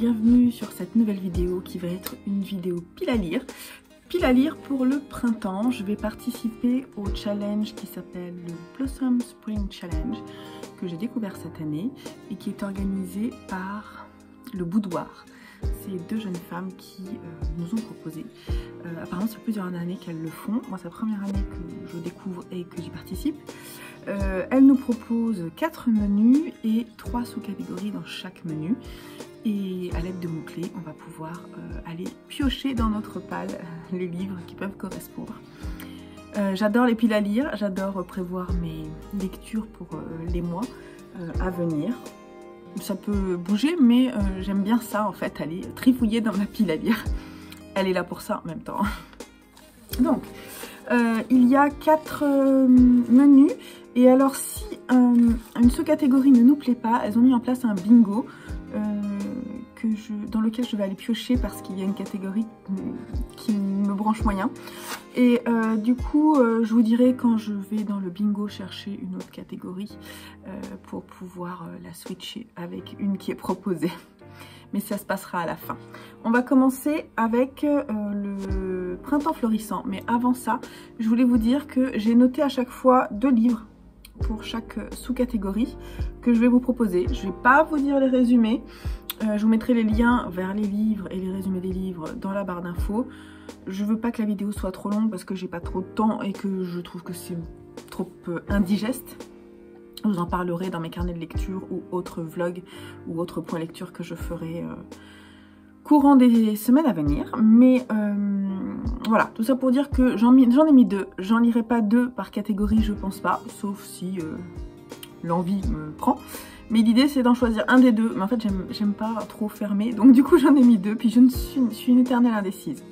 bienvenue sur cette nouvelle vidéo qui va être une vidéo pile à lire. Pile à lire pour le printemps. Je vais participer au challenge qui s'appelle le Blossom Spring Challenge que j'ai découvert cette année et qui est organisé par le Boudoir. C'est deux jeunes femmes qui nous ont proposé. Apparemment, ça fait plusieurs années qu'elles le font. Moi, c'est la première année que je découvre et que j'y participe. Elles nous proposent 4 menus et 3 sous-catégories dans chaque menu. Et à l'aide de mots-clés, on va pouvoir aller piocher dans notre palle les livres qui peuvent correspondre. J'adore les piles à lire, j'adore prévoir mes lectures pour les mois à venir. Ça peut bouger, mais j'aime bien ça en fait, aller trifouiller dans ma pile à lire. Elle est là pour ça en même temps. Donc, il y a 4 menus. Et alors, si une sous-catégorie ne nous plaît pas, elles ont mis en place un bingo dans lequel je vais aller piocher parce qu'il y a une catégorie qui me branche moyen. Et du coup, je vous dirai quand je vais dans le bingo chercher une autre catégorie pour pouvoir la switcher avec une qui est proposée. Mais ça se passera à la fin. On va commencer avec le printemps florissant. Mais avant ça, je voulais vous dire que j'ai noté à chaque fois 2 livres pour chaque sous-catégorie que je vais vous proposer. Je ne vais pas vous dire les résumés. Je vous mettrai les liens vers les livres et les résumés des livres dans la barre d'infos. Je veux pas que la vidéo soit trop longue parce que j'ai pas trop de temps et que je trouve que c'est trop indigeste. Je vous en parlerai dans mes carnets de lecture ou autres vlogs ou autres points lecture que je ferai courant des semaines à venir. Mais voilà, tout ça pour dire que j'en ai mis 2. J'en lirai pas 2 par catégorie, je pense pas, sauf si l'envie me prend. Mais l'idée c'est d'en choisir un des 2. Mais en fait j'aime pas trop fermer, donc du coup j'en ai mis 2. Puis je suis une éternelle indécise.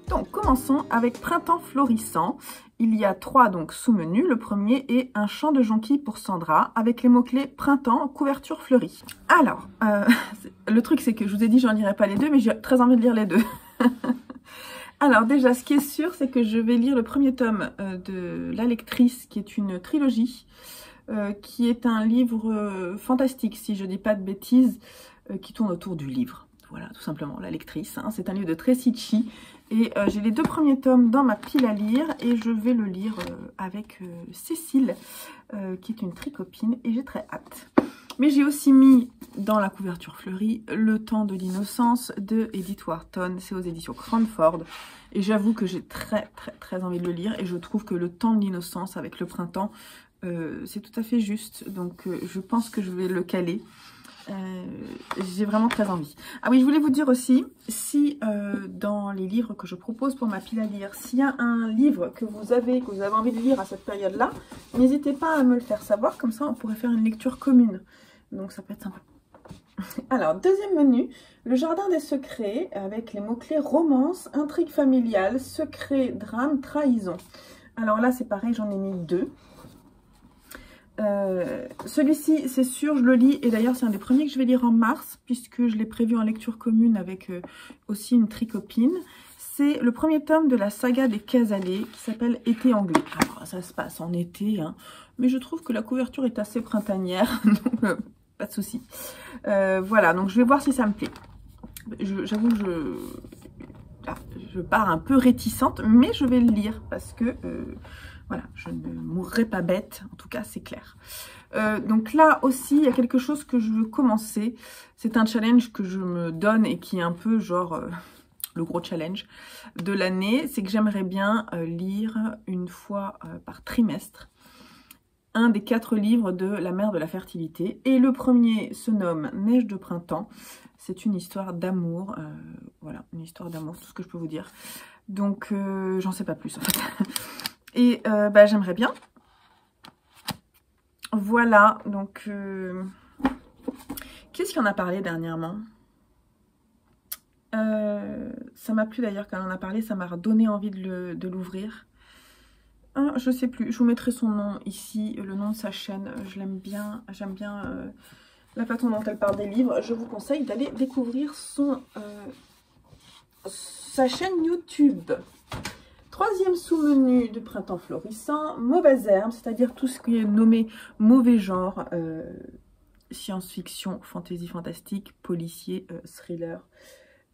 Donc commençons avec Printemps florissant. Il y a 3 donc sous-menus. Le premier est un chant de jonquilles pour Sandra avec les mots-clés printemps, couverture fleurie. Alors, le truc c'est que je vous ai dit j'en lirai pas les 2, mais j'ai très envie de lire les 2. Alors déjà, ce qui est sûr, c'est que je vais lire le premier tome de La Lectrice, qui est une trilogie, qui est un livre fantastique, si je dis pas de bêtises, qui tourne autour du livre. Voilà, tout simplement, La Lectrice. Hein. C'est un livre de Tracy Chee. Et j'ai les 2 premiers tomes dans ma pile à lire et je vais le lire avec Cécile, qui est une tricopine, et j'ai très hâte. Mais j'ai aussi mis dans la couverture fleurie Le temps de l'innocence de Edith Wharton. C'est aux éditions Cranford. Et j'avoue que j'ai très envie de le lire. Et je trouve que Le temps de l'innocence avec le printemps, c'est tout à fait juste. Donc je pense que je vais le caler. J'ai vraiment très envie. Ah oui, je voulais vous dire aussi, si dans les livres que je propose pour ma pile à lire, s'il y a un livre que vous avez envie de lire à cette période-là, n'hésitez pas à me le faire savoir, comme ça on pourrait faire une lecture commune. Donc ça peut être sympa. Alors, deuxième menu, le jardin des secrets, avec les mots-clés romance, intrigue familiale, secret, drame, trahison. Alors là, c'est pareil, j'en ai mis 2. Celui-ci, c'est sûr, je le lis, et d'ailleurs c'est un des premiers que je vais lire en mars, puisque je l'ai prévu en lecture commune avec aussi une tricopine. C'est le premier tome de la saga des Casalets, qui s'appelle Été anglais. Alors ça se passe en été, hein, mais je trouve que la couverture est assez printanière, donc pas de souci. Voilà, donc je vais voir si ça me plaît. J'avoue que je pars un peu réticente, mais je vais le lire, parce que... voilà, je ne mourrai pas bête, en tout cas c'est clair. Donc là aussi, il y a quelque chose que je veux commencer. C'est un challenge que je me donne et qui est un peu genre le gros challenge de l'année. C'est que j'aimerais bien lire une fois par trimestre un des 4 livres de La mère de la fertilité. Et le premier se nomme Neige de printemps. C'est une histoire d'amour. Voilà, une histoire d'amour, tout ce que je peux vous dire. Donc j'en sais pas plus en fait. Et j'aimerais bien. Voilà, donc qu'est-ce qui en a parlé dernièrement? Ça m'a plu d'ailleurs quand on en a parlé, ça m'a redonné envie de l'ouvrir. Je sais plus, je vous mettrai son nom ici, le nom de sa chaîne. Je l'aime bien, j'aime bien la façon dont elle parle des livres. Je vous conseille d'aller découvrir sa chaîne YouTube. Troisième sous-menu de Printemps florissant, mauvaises herbes, c'est-à-dire tout ce qui est nommé mauvais genre science-fiction, fantasy, fantastique, policier, thriller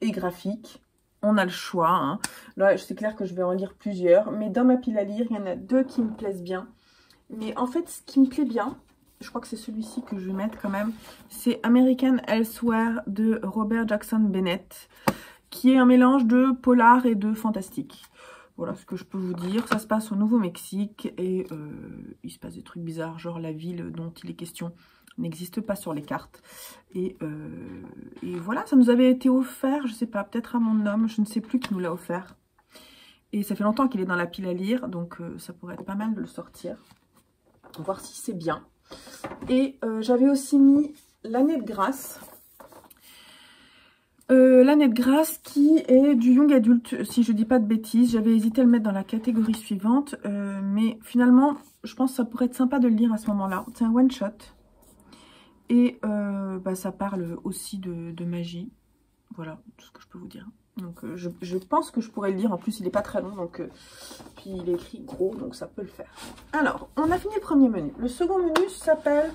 et graphique. On a le choix. Hein. Là, c'est clair que je vais en lire plusieurs. Mais dans ma pile à lire, il y en a 2 qui me plaisent bien. Mais en fait, ce qui me plaît bien, je crois que c'est celui-ci que je vais mettre quand même, c'est American Elsewhere de Robert Jackson Bennett, qui est un mélange de polar et de fantastique. Voilà ce que je peux vous dire. Ça se passe au Nouveau-Mexique et il se passe des trucs bizarres, genre la ville dont il est question n'existe pas sur les cartes. Et voilà, ça nous avait été offert, je sais pas, peut-être à mon homme, je ne sais plus qui nous l'a offert. Et ça fait longtemps qu'il est dans la pile à lire, donc ça pourrait être pas mal de le sortir. Voir si c'est bien. Et j'avais aussi mis L'année de grâce. L'année de grâce qui est du young adulte, si je dis pas de bêtises. J'avais hésité à le mettre dans la catégorie suivante, mais finalement, je pense que ça pourrait être sympa de le lire à ce moment-là. C'est un one-shot. Et ça parle aussi de magie. Voilà, tout ce que je peux vous dire. Donc je pense que je pourrais le lire. En plus, il n'est pas très long, donc puis il est écrit gros, donc ça peut le faire. Alors, on a fini le premier menu. Le second menu s'appelle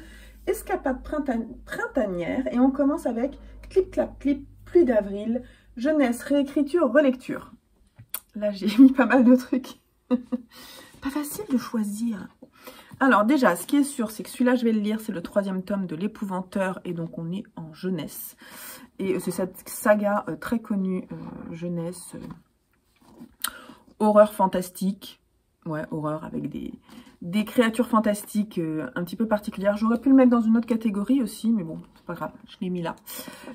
Escapade printanière. Et on commence avec Clip, clap, clip. Pluie d'avril, jeunesse, réécriture, relecture. Là, j'ai mis pas mal de trucs. Pas facile de choisir. Alors déjà, ce qui est sûr, c'est que celui-là, je vais le lire. C'est le 3e tome de l'Épouvanteur. Et donc, on est en jeunesse. Et c'est cette saga très connue, jeunesse, horreur fantastique. Ouais, horreur avec des créatures fantastiques un petit peu particulières. J'aurais pu le mettre dans une autre catégorie aussi, mais bon, c'est pas grave, je l'ai mis là.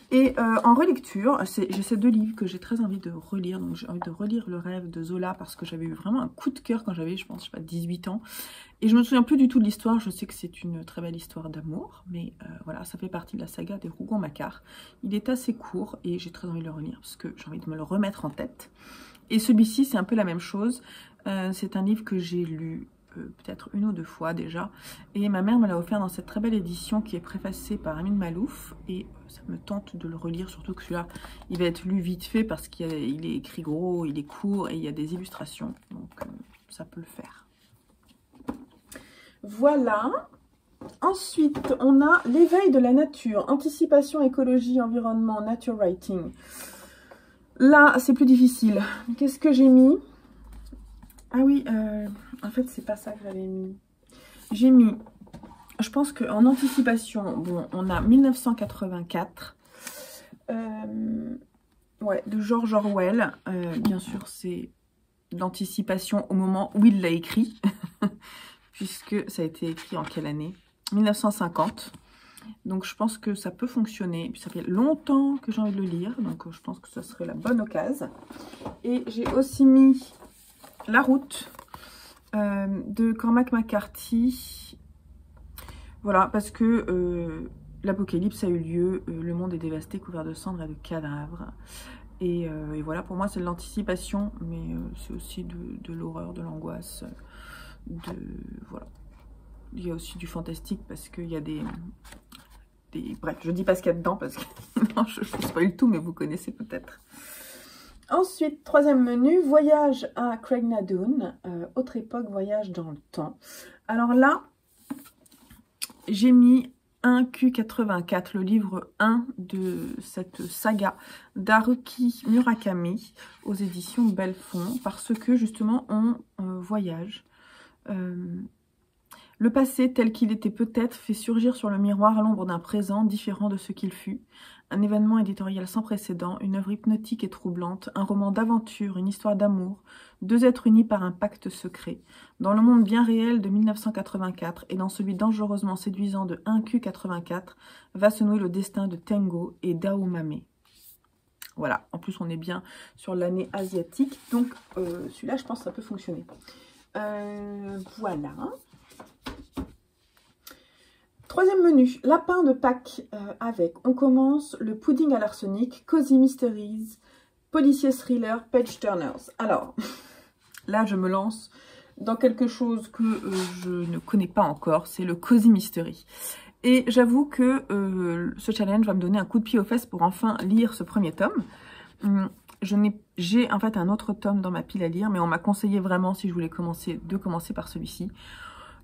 Et en relecture, j'ai ces 2 livres que j'ai très envie de relire. Donc j'ai envie de relire Le Rêve de Zola parce que j'avais eu vraiment un coup de cœur quand j'avais, je pense, je sais pas, 18 ans. Et je me souviens plus du tout de l'histoire. Je sais que c'est une très belle histoire d'amour, mais voilà, ça fait partie de la saga des Rougon-Macquart. Il est assez court et j'ai très envie de le relire parce que j'ai envie de me le remettre en tête. Et celui-ci, c'est un peu la même chose. C'est un livre que j'ai lu peut-être 1 ou 2 fois déjà. Et ma mère me l'a offert dans cette très belle édition qui est préfacée par Amin Malouf. Et ça me tente de le relire, surtout que celui-là, il va être lu vite fait parce qu'il est écrit gros, il est court et il y a des illustrations. Donc ça peut le faire. Voilà. Ensuite, on a L'éveil de la nature, anticipation, écologie, environnement, nature writing. Là, c'est plus difficile. Qu'est-ce que j'ai mis? Ah oui, en fait, c'est pas ça que j'avais mis. J'ai mis, je pense qu'en anticipation, bon, on a 1984, ouais, de George Orwell. Bien sûr, c'est d'anticipation au moment où il l'a écrit, puisque ça a été écrit en quelle année? 1950. Donc je pense que ça peut fonctionner. Puis ça fait longtemps que j'ai envie de le lire, donc je pense que ce serait la bonne occasion. Et j'ai aussi mis La route de Cormac McCarthy. Voilà, parce que l'apocalypse a eu lieu, le monde est dévasté, couvert de cendres et de cadavres. Et voilà, pour moi c'est de l'anticipation, mais c'est aussi de l'horreur, de l'angoisse. Voilà. Il y a aussi du fantastique parce qu'il y a des... Bref, je dis pas ce qu'il y a dedans parce que non, je ne spoil tout, mais vous connaissez peut-être. Ensuite, 3e menu, voyage à Craignadoon, autre époque, voyage dans le temps. Alors là, j'ai mis 1Q84, le livre 1 de cette saga d'Haruki Murakami aux éditions Belfond, parce que justement, on voyage. Le passé, tel qu'il était peut-être, fait surgir sur le miroir l'ombre d'un présent différent de ce qu'il fut. Un événement éditorial sans précédent, une œuvre hypnotique et troublante, un roman d'aventure, une histoire d'amour, 2 êtres unis par un pacte secret. Dans le monde bien réel de 1984 et dans celui dangereusement séduisant de 1Q84, va se nouer le destin de Tengo et Daomame. Voilà, en plus on est bien sur l'année asiatique, donc celui-là je pense que ça peut fonctionner. Voilà. 3e menu, lapin de Pâques avec, on commence le pudding à l'arsenic, Cozy Mysteries, policier thriller, page turners. Alors, là je me lance dans quelque chose que je ne connais pas encore, c'est le Cozy Mystery. Et j'avoue que ce challenge va me donner un coup de pied aux fesses pour enfin lire ce 1er tome. J'ai en fait un autre tome dans ma pile à lire, mais on m'a conseillé vraiment, si je voulais commencer, de commencer par celui-ci.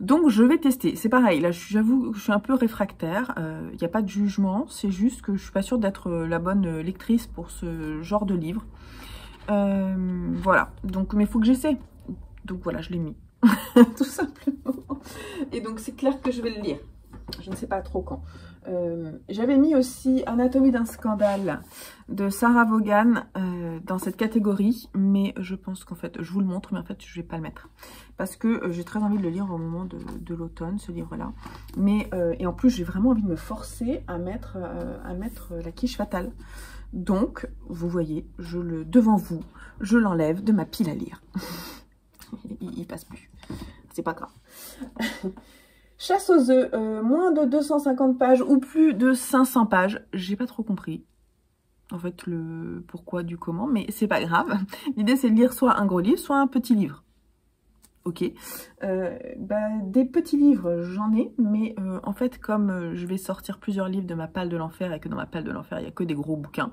Donc je vais tester, c'est pareil, là j'avoue que je suis un peu réfractaire, il n'y a pas de jugement, c'est juste que je suis pas sûre d'être la bonne lectrice pour ce genre de livre. Voilà, donc mais il faut que j'essaie, donc voilà, je l'ai mis, tout simplement. Et donc c'est clair que je vais le lire, je ne sais pas trop quand. J'avais mis aussi Anatomie d'un scandale de Sarah Vaughan dans cette catégorie, mais je pense qu'en fait, je vous le montre, mais en fait, je vais pas le mettre. Parce que j'ai très envie de le lire au moment de l'automne, ce livre-là. Mais, et en plus, j'ai vraiment envie de me forcer à mettre la quiche fatale. Donc, vous voyez, devant vous, je l'enlève de ma pile à lire. il passe plus, c'est pas grave. Chasse aux œufs, moins de 250 pages ou plus de 500 pages. J'ai pas trop compris, en fait, le pourquoi du comment, mais c'est pas grave. L'idée, c'est de lire soit un gros livre, soit un petit livre. Ok. Des petits livres, j'en ai, mais en fait, comme je vais sortir plusieurs livres de ma palle de l'enfer et que dans ma palle de l'enfer, il n'y a que des gros bouquins,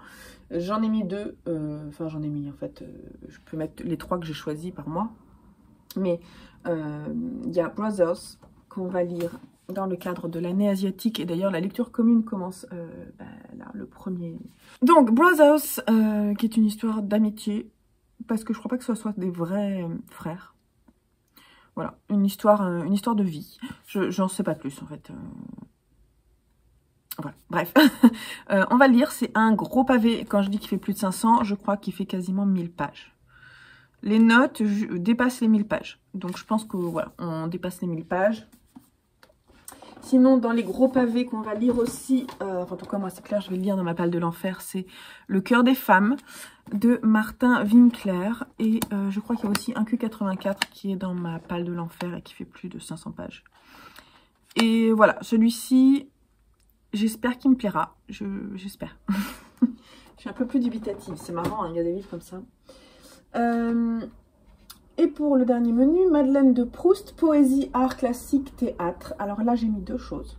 j'en ai mis deux. Enfin, j'en ai mis, en fait, je peux mettre les 3 que j'ai choisis par mois. Mais il y a Brothers, qu'on va lire dans le cadre de l'année asiatique. Et d'ailleurs, la lecture commune commence là, le 1er. Donc, Brothers, qui est une histoire d'amitié, parce que je crois pas que ce soit des vrais frères. Voilà, une histoire de vie. J'en sais pas plus, en fait. Voilà, bref. On va le lire, c'est un gros pavé. Quand je dis qu'il fait plus de 500, je crois qu'il fait quasiment 1000 pages. Les notes dépassent les 1000 pages. Donc, je pense que, voilà, on dépasse les 1000 pages. Sinon, dans les gros pavés qu'on va lire aussi, enfin en tout cas moi c'est clair, je vais le lire dans ma palle de l'enfer, c'est Le cœur des femmes de Martin Winkler. Et je crois qu'il y a aussi un Q84 qui est dans ma palle de l'enfer et qui fait plus de 500 pages. Et voilà, celui-ci, j'espère qu'il me plaira, j'espère. Je suis un peu plus dubitative, c'est marrant, hein, il y a des livres comme ça. Et pour le dernier menu, Madeleine de Proust, poésie, art classique, théâtre. Alors là, j'ai mis 2 choses.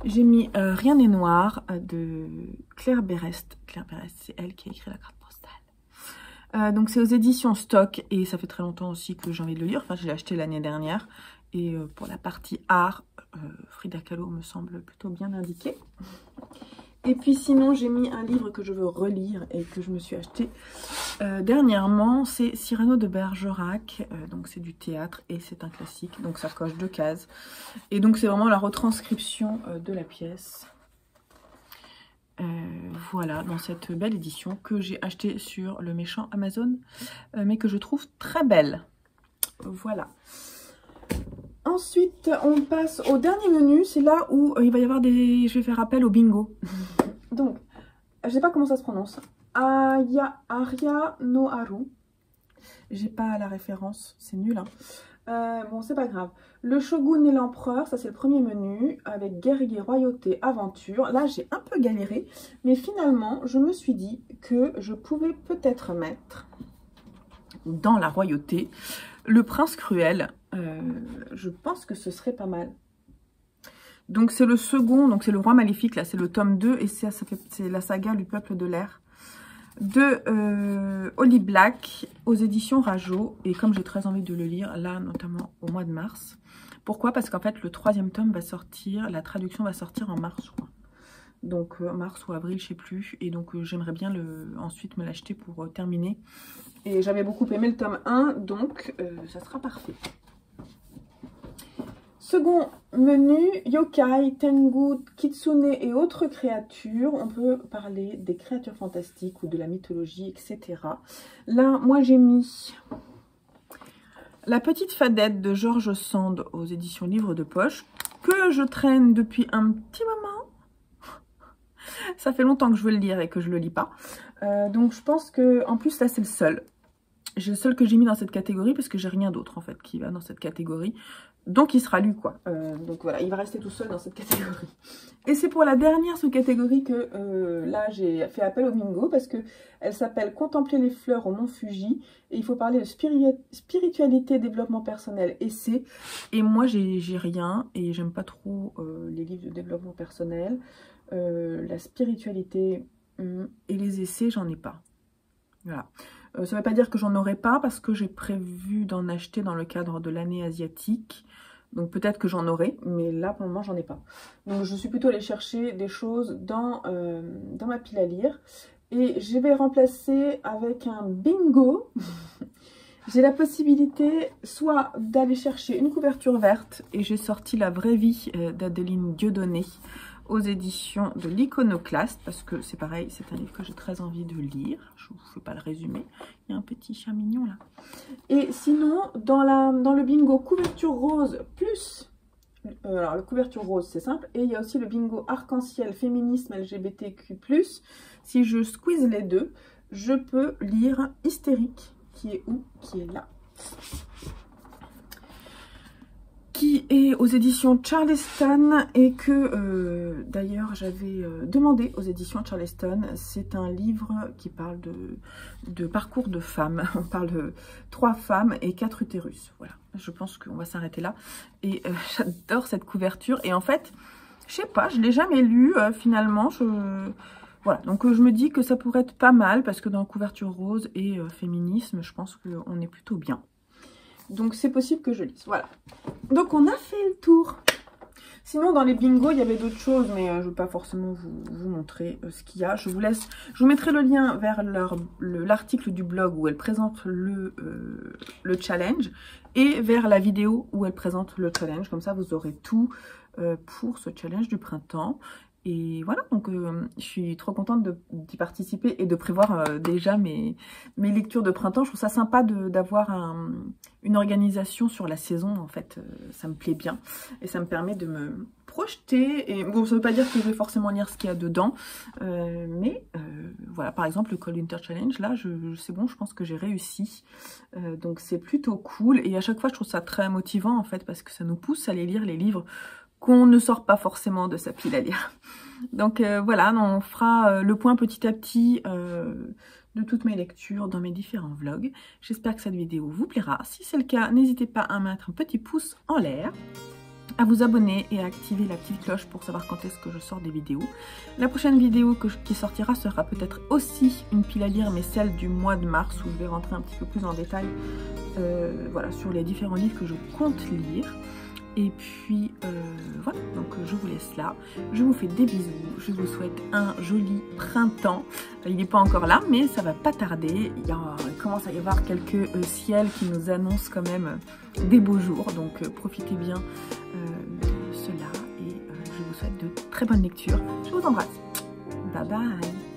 J'ai mis Rien n'est noir de Claire Berest. Claire Berest, c'est elle qui a écrit la carte postale. Donc c'est aux éditions Stock et ça fait très longtemps aussi que j'ai envie de le lire. Enfin, je l'ai acheté l'année dernière. Et pour la partie art, Frida Kahlo me semble plutôt bien indiquée. Et puis sinon, j'ai mis un livre que je veux relire et que je me suis acheté dernièrement. C'est Cyrano de Bergerac. Donc c'est du théâtre et c'est un classique. Donc ça coche 2 cases. Et donc c'est vraiment la retranscription de la pièce. Voilà, dans cette belle édition que j'ai achetée sur le méchant Amazon. Mais que je trouve très belle. Voilà. Ensuite, on passe au dernier menu. C'est là où il va y avoir des... Je vais faire appel au bingo. Donc, je sais pas comment ça se prononce. Aria no Haru. J'ai pas la référence, c'est nul. Hein. Bon, c'est pas grave. Le Shogun et l'Empereur, ça c'est le premier menu. Avec guerrier, royauté, aventure. Là, j'ai un peu galéré. Mais finalement, je me suis dit que je pouvais peut-être mettre dans la royauté le prince cruel. Je pense que ce serait pas mal. Donc c'est le second, donc c'est le roi maléfique, là c'est le tome 2 et c'est la saga du peuple de l'air de Holly Black aux éditions Rajo. Et comme j'ai très envie de le lire, là notamment au mois de mars. Pourquoi? Parce qu'en fait le 3e tome va sortir, la traduction va sortir en mars je crois. Donc mars ou avril, je sais plus. Et donc j'aimerais bien ensuite me l'acheter pour terminer. Et j'avais beaucoup aimé le tome 1, donc ça sera parfait. Second menu, yokai, tengu, kitsune et autres créatures. On peut parler des créatures fantastiques ou de la mythologie, etc. Là, moi j'ai mis La petite fadette de George Sand aux éditions Livres de Poche, que je traîne depuis un petit moment. Ça fait longtemps que je veux le lire et que je le lis pas. Donc je pense que, en plus là c'est le seul. J'ai le seul que j'ai mis dans cette catégorie parce que j'ai rien d'autre en fait qui va dans cette catégorie. Donc il sera lu quoi. Donc voilà, il va rester tout seul dans cette catégorie. Et c'est pour la dernière sous-catégorie que là j'ai fait appel au bingo parce que elle s'appelle Contempler les fleurs au mont Fuji. Et il faut parler de spiritualité, développement personnel, essai. Et moi j'ai rien et j'aime pas trop les livres de développement personnel. La spiritualité et les essais, j'en ai pas. Voilà. Ça ne veut pas dire que j'en aurai pas parce que j'ai prévu d'en acheter dans le cadre de l'année asiatique. Donc peut-être que j'en aurai, mais là pour le moment j'en ai pas. Donc je suis plutôt allée chercher des choses dans ma pile à lire. Et je vais remplacer avec un bingo. J'ai la possibilité soit d'aller chercher une couverture verte, et j'ai sorti La vraie vie d'Adeline Dieudonné aux éditions de l'Iconoclaste, parce que c'est pareil, c'est un livre que j'ai très envie de lire. Je ne vous fais pas le résumé, il y a un petit chat mignon là. Et sinon, dans le bingo couverture rose plus... alors la couverture rose c'est simple, et il y a aussi le bingo arc-en-ciel féminisme LGBTQ+. Si je squeeze les deux, je peux lire Hystérique, qui est où? Qui est là. Qui est aux éditions Charleston et que d'ailleurs j'avais demandé aux éditions Charleston. C'est un livre qui parle de parcours de femmes. On parle de 3 femmes et 4 utérus. Voilà, je pense qu'on va s'arrêter là. Et j'adore cette couverture. Et en fait, je sais pas, je ne l'ai jamais lu finalement. Voilà, donc je me dis que ça pourrait être pas mal parce que dans couverture rose et féminisme, je pense qu'on est plutôt bien. Donc c'est possible que je lise, voilà. Donc on a fait le tour. Sinon dans les bingos, il y avait d'autres choses, mais je ne vais pas forcément vous montrer ce qu'il y a. Je vous mettrai le lien vers l'article du blog où elle présente le challenge et vers la vidéo où elle présente le challenge. Comme ça, vous aurez tout pour ce challenge du printemps. Et voilà, donc je suis trop contente d'y participer et de prévoir déjà mes lectures de printemps. Je trouve ça sympa d'avoir une organisation sur la saison, en fait. Ça me plaît bien et ça me permet de me projeter. Et bon, ça ne veut pas dire que je vais forcément lire ce qu'il y a dedans. Mais voilà, par exemple, le Cold Winter Challenge, là, c'est bon, je pense que j'ai réussi. Donc c'est plutôt cool. Et à chaque fois, je trouve ça très motivant, en fait, parce que ça nous pousse à aller lire les livres qu'on ne sort pas forcément de sa pile à lire. Donc voilà, on fera le point petit à petit de toutes mes lectures dans mes différents vlogs. J'espère que cette vidéo vous plaira. Si c'est le cas, n'hésitez pas à mettre un petit pouce en l'air, à vous abonner et à activer la petite cloche pour savoir quand est-ce que je sors des vidéos. La prochaine vidéo qui sortira sera peut-être aussi une pile à lire, mais celle du mois de mars, où je vais rentrer un petit peu plus en détail voilà, sur les différents livres que je compte lire. Et puis voilà, donc je vous laisse là, je vous fais des bisous, je vous souhaite un joli printemps. Il n'est pas encore là, mais ça va pas tarder, il commence à y avoir quelques ciels qui nous annoncent quand même des beaux jours, donc profitez bien de cela et je vous souhaite de très bonnes lectures. Je vous embrasse, bye bye.